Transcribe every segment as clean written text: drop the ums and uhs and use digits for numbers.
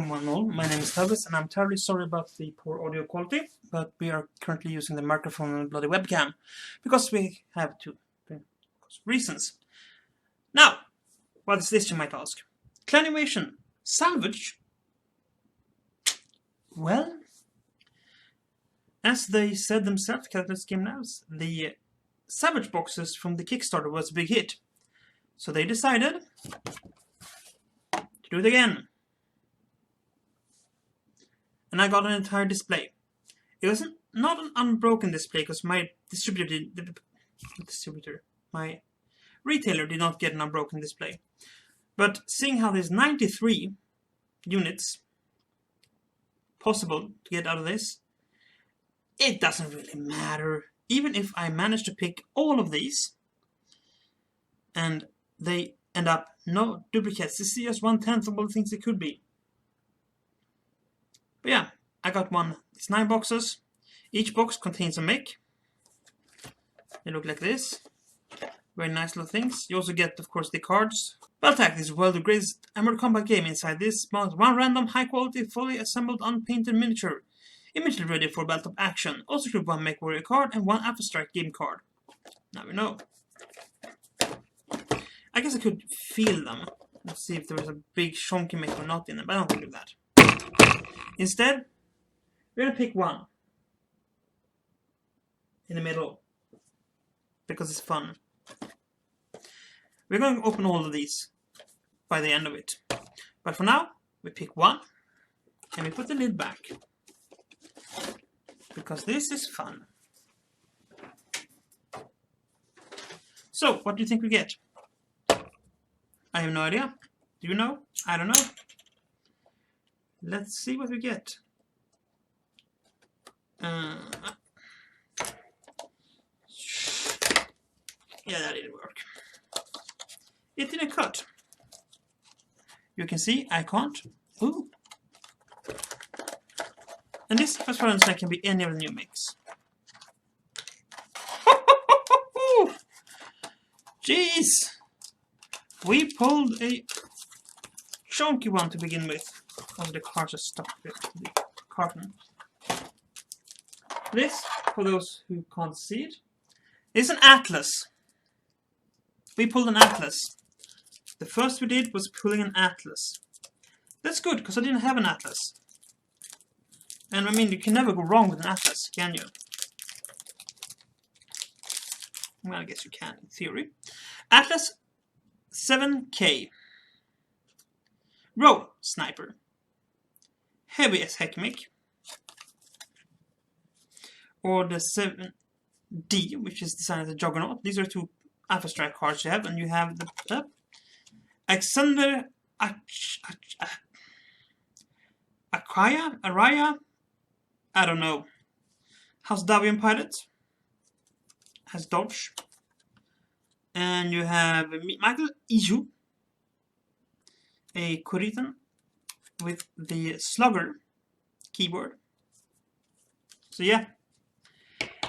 Welcome one and all, my name is Tawess and I'm terribly sorry about the poor audio quality, but we are currently using the microphone and the bloody webcam, because we have to, because reasons. Now, what is this, you might ask? Clanimation, salvage? Well, as they said themselves, Catalyst Game Nows, the salvage boxes from the Kickstarter was a big hit, so they decided to do it again. And I got an entire display. It was not an unbroken display because my my retailer did not get an unbroken display. But seeing how there's 93 units possible to get out of this, it doesn't really matter. Even if I manage to pick all of these and they end up no duplicates, this is just 1/10 of all the things it could be. But yeah, I got one. It's 9 boxes. Each box contains a mech. They look like this. Very nice little things. You also get, of course, the cards. Battletech is world's greatest armored combat game. Inside this mounts one random, high-quality, fully assembled, unpainted miniature, immediately ready for battle action. Also include one mech warrior card and one Alpha Strike game card. Now we know. I guess I could feel them. Let's see if there was a big chunky mech or not in them, but I don't want to do that. Instead, we're going to pick one in the middle because it's fun. We're going to open all of these by the end of it. But for now, we pick one and we put the lid back because this is fun. So, what do you think we get? I have no idea. Do you know? I don't know. Let's see what we get. Yeah, that didn't work. It didn't cut. You can see I can't. Ooh. And this, as far as I can be any of the new mix. Jeez! We pulled a chunky one to begin with. Oh, the cards are stuck with the carton. This, for those who can't see it, is an atlas. We pulled an atlas. The first we did was pulling an atlas. That's good, because I didn't have an atlas. And I mean, you can never go wrong with an atlas, can you? Well, I guess you can, in theory. Atlas 7K. Row Sniper. Heavy as heck mech. Or the 7D, which is designed as a juggernaut. These are two Alpha Strike cards you have, and you have the Alexander Araya, I don't know. Hasdavian Pilot has dodge. And you have Michael Iju, a Kuritan with the slugger keyboard. So yeah,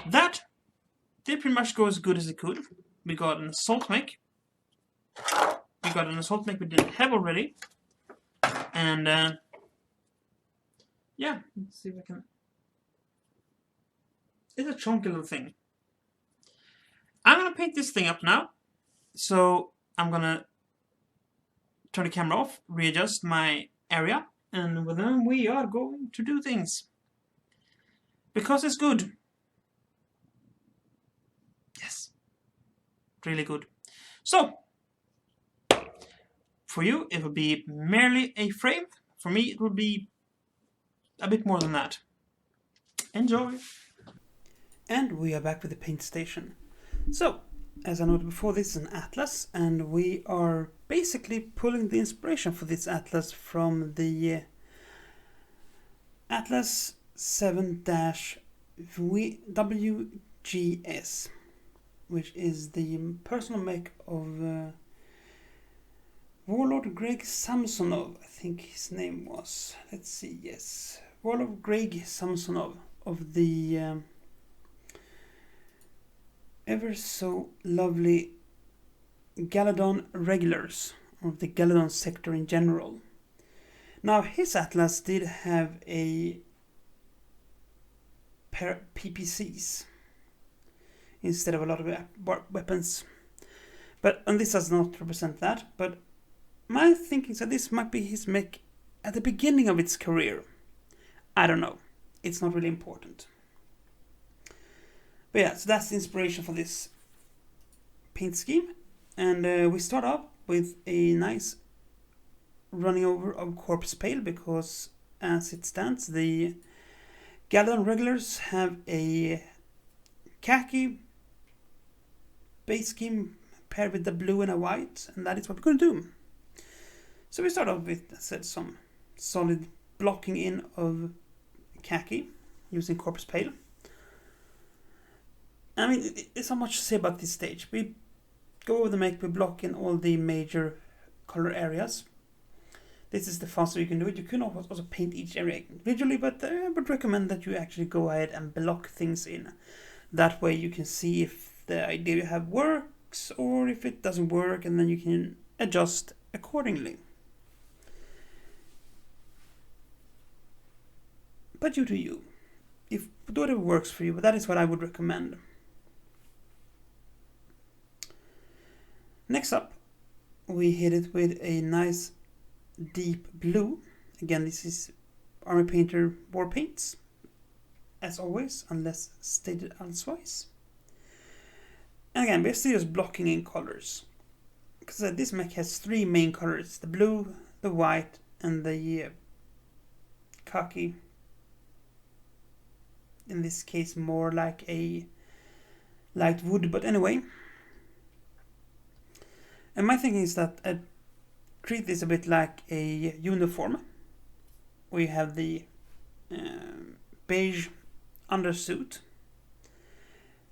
that did pretty much go as good as it could. We got an assault mech. We didn't have already. And yeah, let's see if I can. It's a chunky little thing. I'm gonna paint this thing up now. So I'm gonna turn the camera off, readjust my area, and then we are going to do things. Because it's good. Yes. Really good. So, for you, it will be merely a frame. For me, it will be a bit more than that. Enjoy! And we are back with the paint station. So, as I noted before, this is an atlas, and we are basically pulling the inspiration for this atlas from the Atlas 7-WGS, which is the personal mech of Warlord Greg Samsonov, I think his name was. Let's see, yes. Warlord Greg Samsonov of the ever so lovely Galadon regulars, or the Galadon sector in general. Now his Atlas did have a pair of PPCs instead of a lot of weapons. And this does not represent that, but my thinking is that this might be his mech at the beginning of its career. I don't know. It's not really important. But yeah, so that's the inspiration for this paint scheme. And we start off with a nice running over of Corpse Pale, because as it stands, the Galladon regulars have a khaki base scheme paired with the blue and a white, and that is what we're going to do. So we start off with, as I said, some solid blocking in of khaki using Corpse Pale. I mean, there's not much to say about this stage. We go over the mech, we block in all the major color areas. This is the faster you can do it. You can also paint each area individually, but I would recommend that you actually go ahead and block things in. That way you can see if the idea you have works or if it doesn't work, and then you can adjust accordingly. But you do you. If do whatever works for you, but that is what I would recommend. Next up, we hit it with a nice deep blue. Again, this is Army Painter War Paints, as always, unless stated elsewise. And again, we're still just blocking in colors, because this mech has three main colors: the blue, the white, and the khaki. In this case, more like a light wood, but anyway. And my thinking is that I treat this a bit like a uniform. We have the beige undersuit,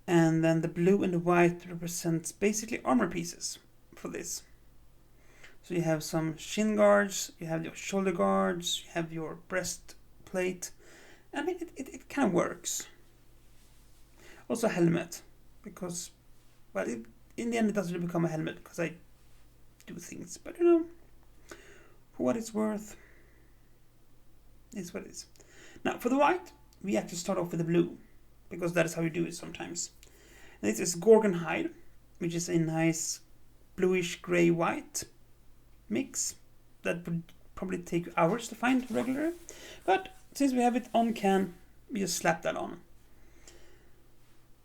and then the blue and the white represents basically armor pieces for this. So you have some shin guards, you have your shoulder guards, you have your breastplate. I mean, it kind of works. Also helmet, because, well, in the end it doesn't really become a helmet because I do things, but you know, for what it's worth, is what it is. Now for the white, we actually start off with the blue, because that is how you do it sometimes. And this is Gorgon Hide, which is a nice bluish grey white mix that would probably take hours to find regularly, but since we have it on can, we just slap that on.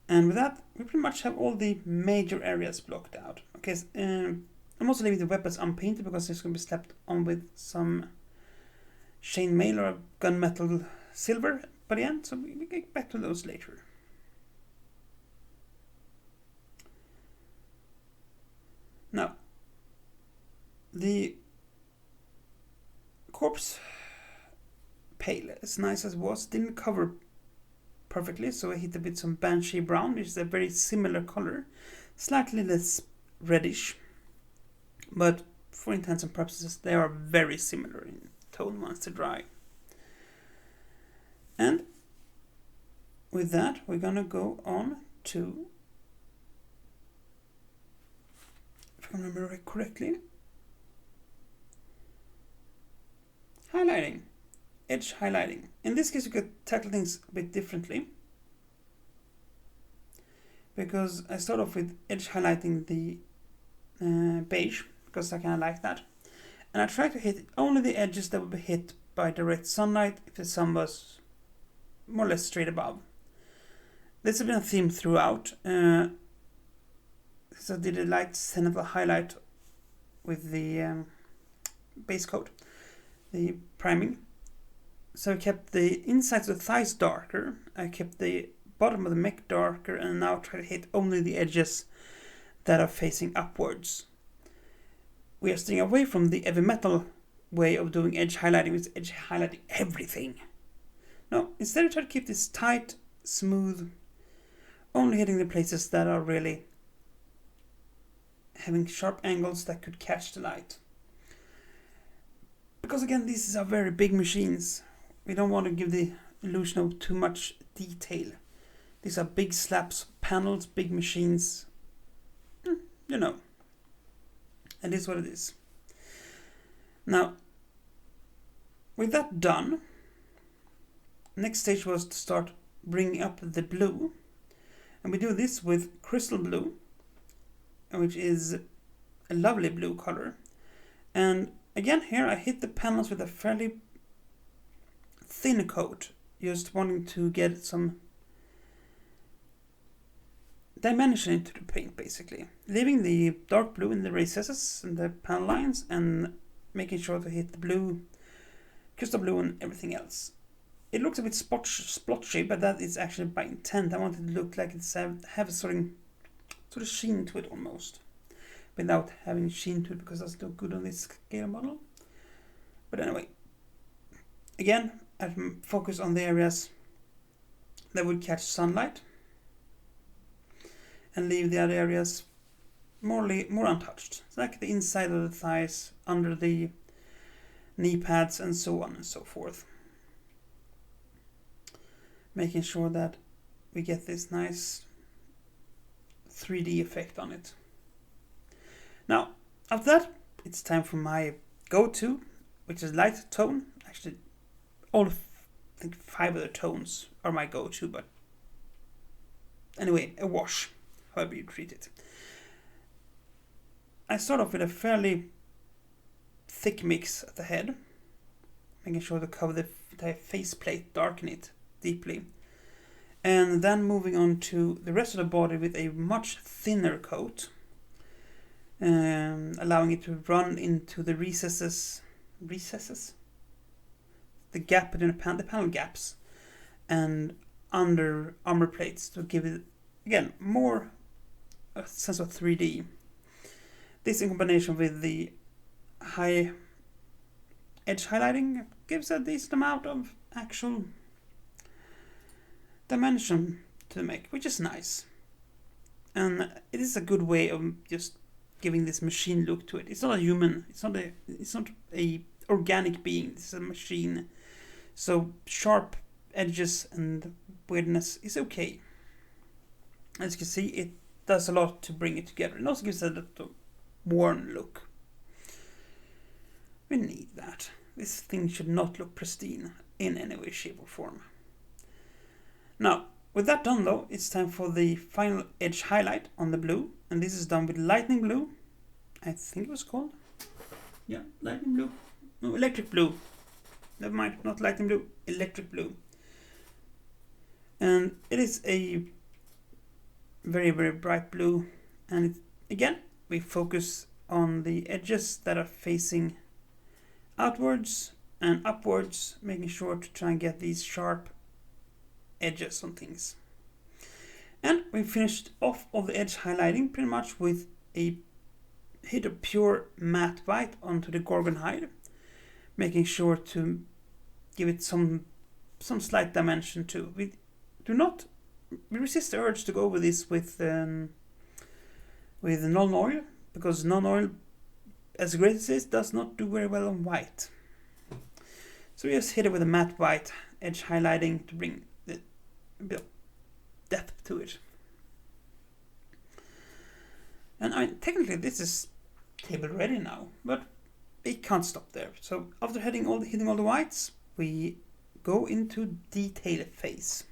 And with that, we pretty much have all the major areas blocked out. Okay, I'm also leaving the weapons unpainted because it's going to be slapped on with some chainmail or gunmetal silver by the end, so we get back to those later. Now, the Corpse Pale, as nice as it was, didn't cover perfectly, so I hit it with some Banshee Brown, which is a very similar color, slightly less reddish, but for intents and purposes they are very similar in tone once they dry. And with that, we're gonna go on to, if I remember correctly, highlighting. Edge highlighting. In this case, you could tackle things a bit differently, because I start off with edge highlighting the beige, because I kind of like that, and I try to hit only the edges that would be hit by direct sunlight if the sun was more or less straight above. This has been a theme throughout. So I did a light zenithal highlight with the base coat, the priming. So I kept the insides of the thighs darker, I kept the bottom of the mech darker, and now try to hit only the edges that are facing upwards. We are staying away from the heavy metal way of doing edge highlighting, with edge highlighting everything. No, instead I try to keep this tight, smooth, only hitting the places that are really having sharp angles that could catch the light. Because again, these are very big machines. We don't want to give the illusion of too much detail. These are big slabs, panels, big machines. You know. And this is what it is. Now, with that done, next stage was to start bringing up the blue. And we do this with crystal blue, which is a lovely blue color. And again here I hit the panels with a fairly thin coat, just wanting to get some dimension into the paint, basically. Leaving the dark blue in the recesses and the panel lines and making sure to hit the blue, crystal blue and everything else. It looks a bit splotchy, but that is actually by intent. I want it to look like it's have a sort of sheen to it almost, without having sheen to it, because that's not good on this scale model. But anyway, again, I focus on the areas that would catch sunlight and leave the other areas more untouched. It's like the inside of the thighs, under the knee pads and so on and so forth. Making sure that we get this nice 3D effect on it. Now, after that, it's time for my go-to, which is light tone. Actually, I think 5 other tones are my go-to, but anyway, a wash, however you treat it. I start off with a fairly thick mix at the head, making sure to cover the entire faceplate, darken it deeply, and then moving on to the rest of the body with a much thinner coat, allowing it to run into the recesses, the gap between the panel gaps, and under armor plates to give it again more a sense of 3D. This in combination with the high edge highlighting gives a decent amount of actual dimension to the mech, which is nice. And it is a good way of just giving this machine look to it. It's not a human, it's not a organic being, it's a machine. So sharp edges and weirdness is okay. As you can see, it does a lot to bring it together. It also gives a little worn look. We need that. This thing should not look pristine in any way, shape or form. Now, with that done though, it's time for the final edge highlight on the blue. And this is done with lightning blue. I think it was called. Yeah, lightning blue. No, electric blue. Never mind, not lightning blue, electric blue. And it is a very, very bright blue. And again, we focus on the edges that are facing outwards and upwards, making sure to try and get these sharp edges on things. And we finished off all the edge highlighting pretty much with a hit of pure matte white onto the Gorgon hide, making sure to give it some slight dimension too. We resist the urge to go with this with non-oil, because non-oil, as great as it is, does not do very well on white. So we just hit it with a matte white edge highlighting to bring a bit of depth to it. And technically this is table ready now, but it can't stop there. So after hitting all the whites, we go into detail phase.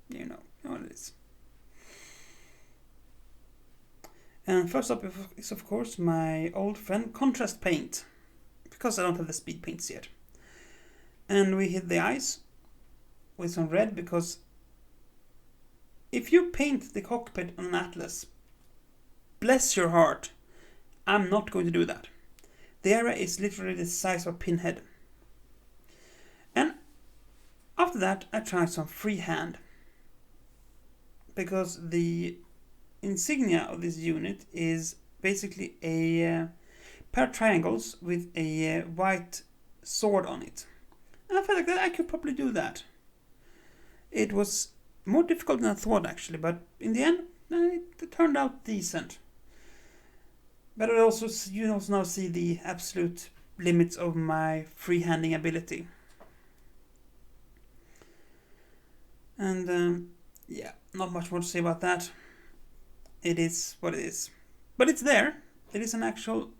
You know what it is. And first up is of course my old friend contrast paint, because I don't have the speed paints yet. And we hit the eyes with some red, because if you paint the cockpit on an Atlas, bless your heart, I'm not going to do that. The area is literally the size of a pinhead. And after that I tried some freehand, because the insignia of this unit is basically a pair of triangles with a white sword on it. And I felt like that I could probably do that. It was more difficult than I thought actually, but in the end it turned out decent. But you also now see the absolute limits of my freehanding ability. And yeah, not much more to say about that. It is what it is. But it's there. It is an actual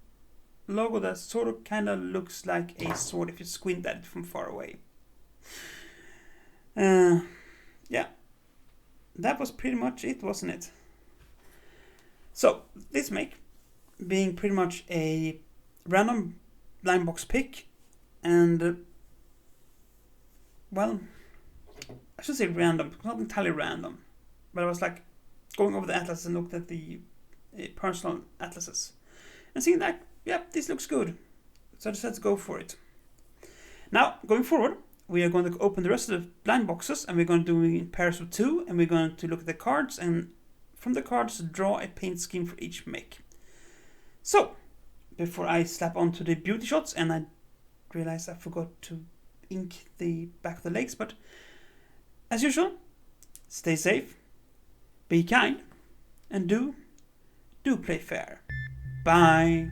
logo that sort of kind of looks like a sword if you squint at it from far away. Yeah, that was pretty much it, wasn't it? So this mech being pretty much a random blind box pick, and well, I should say random, not entirely random, but I was like going over the atlas and looked at the personal atlases and seeing that, yeah, this looks good. So I decided to go for it. Now, going forward, we are going to open the rest of the blind boxes, and we're going to do it in pairs of 2, and we're going to look at the cards, and from the cards draw a paint scheme for each mech. So, before I slap onto the beauty shots, and I realized I forgot to ink the back of the legs, but as usual, stay safe, be kind, and do play fair. Bye.